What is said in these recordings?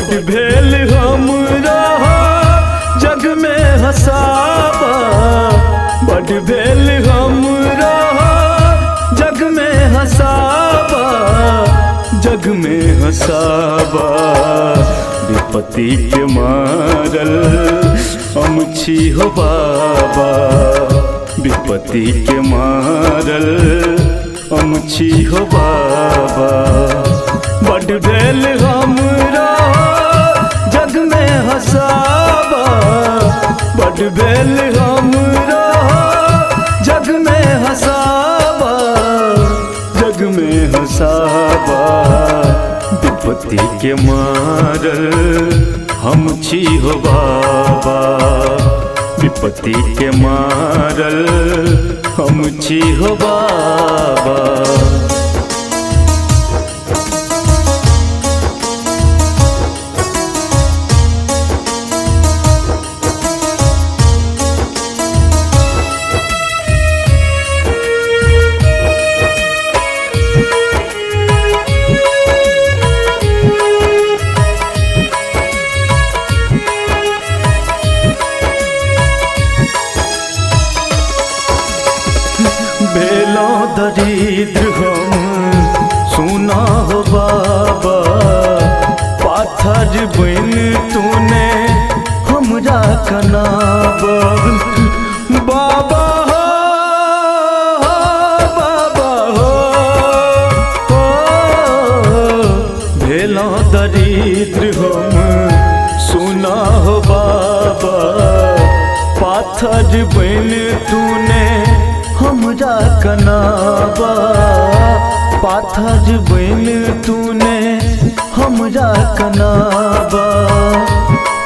बड़ भेल हमरा जग में हसाबा, बड़ भेल हमरा जग में हसाबा, जग में हसाबा। विपत्ति के मारल अमछी हो बाबा, विपत्ति के मारल अमछी हो बाबा। बड़ भेल हमरा जग में हसाबा, बड़ भेल हमरा जग में हसाबा, जग में हसाबा। विपत्ति के मारल हमछी हो बाबा, विपत्ति के मारल हमछी हो बाबा। भेलो दरिद्र हम सुना हो बाबा, पाथर बन तूने हमरा कनाबा। बाबा हो बाबा हो, भेलो दरिद्र हम सुना हो बाबा, पाथर बन तूने हमरा कनाबा, पाथर बन तूने हमरा कनाबा।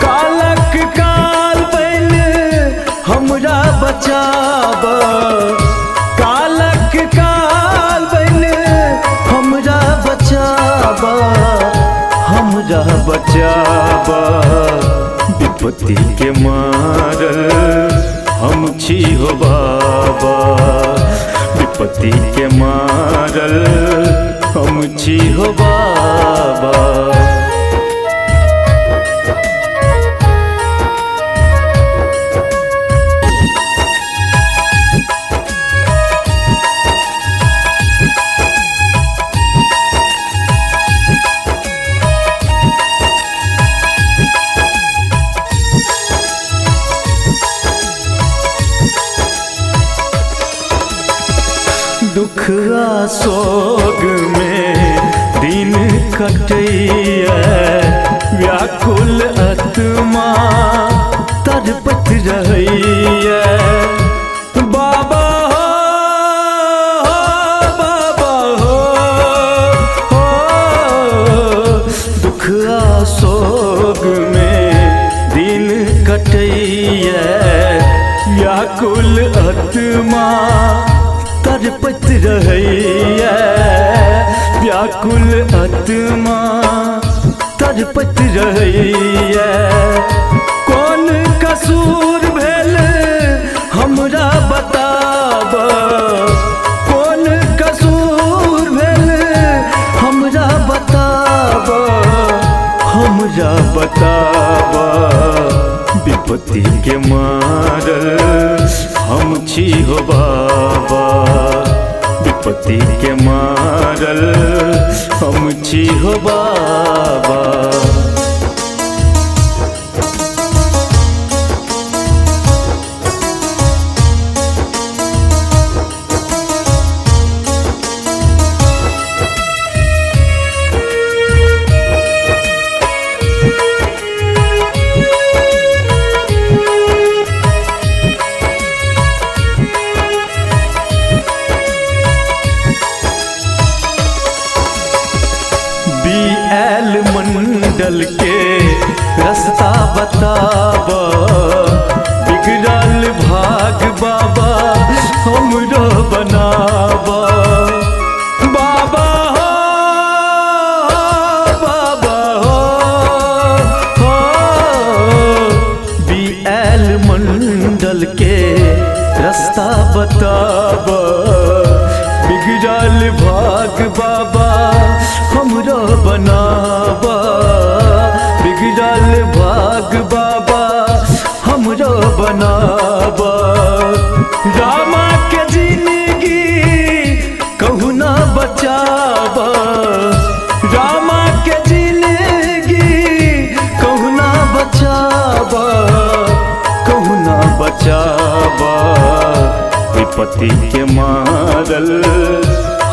कालक काल बन हमरा बचाबा, कालक काल बन हमरा बचाबा, हमरा बचाबा। विपत्ति के मारल हमछी हो बाबा, विपत्ति के मारल हमछी हो बाबा। दुख आ सोग में दिन कटैया, व्याकुल आत्मा तड़पत रहैया। बाबा हो बाबा हो, दुख आ सोग में दिन कटैया, व्याकुल आत्मा तड़पत रहैया, व्याकुल आत्मा तड़पत रहैया। कौन कसूर भेल हमरा बताबा, कौन कसूर भेल हमरा बताबा, हमरा बताबा। विपत्ति के मारल हमछी हो बाबा, विपत्ति के मारल हमछी हो बाबा। मंडल के रास्ता बताबा, बिगड़ल भाग बाबा हमरो बनाबा। बाबा हो बाबा हो, BL मंडल के रास्ता बताबा, बिगड़ल भाग बाबा हमरो बनाबा, विपत्ति के मारल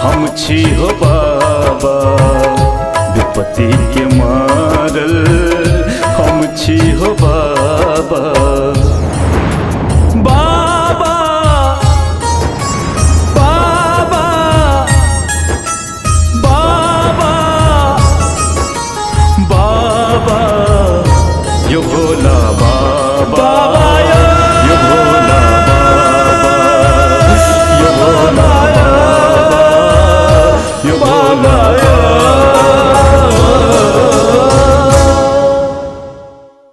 हम छी हो बाबा, विपत्ति के मारल हम छी हो बाबा। बाबा बाबा बाबा बाबा यो भोला बाबा, यो भोला बाबा, यो भोला बाबा, यो भोला बाबा।